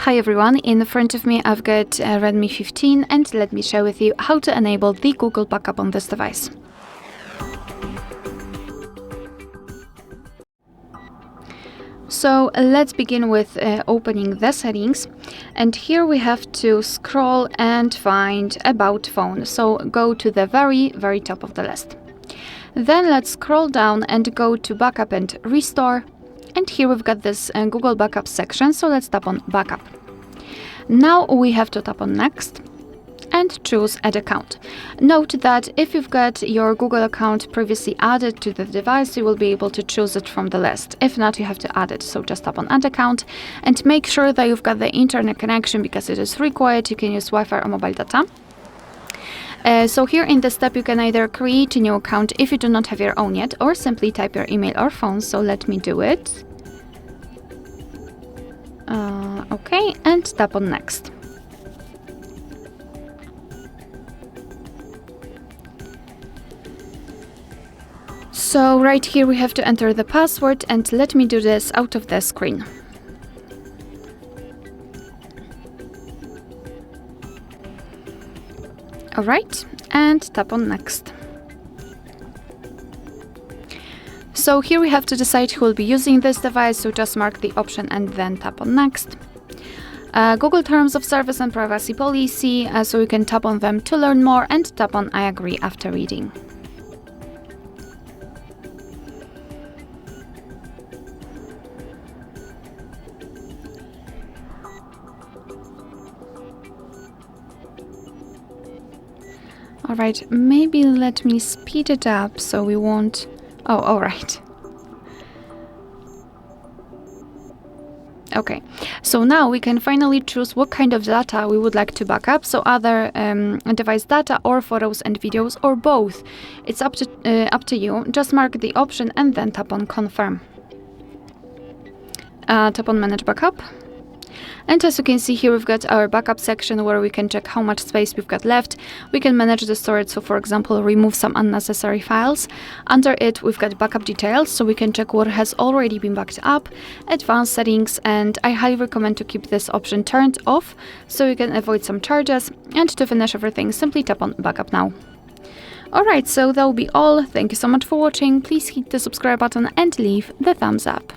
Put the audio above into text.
Hi everyone, in front of me I've got Redmi 15 and let me share with you how to enable the Google backup on this device. So let's begin with opening the settings, and here we have to scroll and find About Phone, so go to the very top of the list. Then let's scroll down and go to Backup and Restore, and here we've got this Google Backup section, so let's tap on Backup. Now we have to tap on Next and choose Add Account. Note that if you've got your Google account previously added to the device, you will be able to choose it from the list. If not, you have to add it. So just tap on Add Account and make sure that you've got the internet connection because it is required. You can use Wi-Fi or mobile data. So here in this step, you can either create a new account if you do not have your own yet, or simply type your email or phone. So let me do it. Okay, and tap on Next. So right here we have to enter the password, and let me do this out of the screen. Alright, and tap on Next. So here we have to decide who will be using this device, so just mark the option and then tap on Next. Google Terms of Service and Privacy Policy, so you can tap on them to learn more and tap on I agree after reading. Alright, maybe let me speed it up so we won't... Oh, alright. Okay, so now we can finally choose what kind of data we would like to back up, so other device data or photos and videos or both. It's up to you. Just mark the option and then tap on Confirm. Tap on Manage Backup. And as you can see here, we've got our backup section where we can check how much space we've got left. We can manage the storage, so for example, remove some unnecessary files. Under it, we've got backup details, so we can check what has already been backed up, advanced settings, and I highly recommend to keep this option turned off so you can avoid some charges. And to finish everything, simply tap on Backup Now. Alright, so that will be all. Thank you so much for watching. Please hit the subscribe button and leave the thumbs up.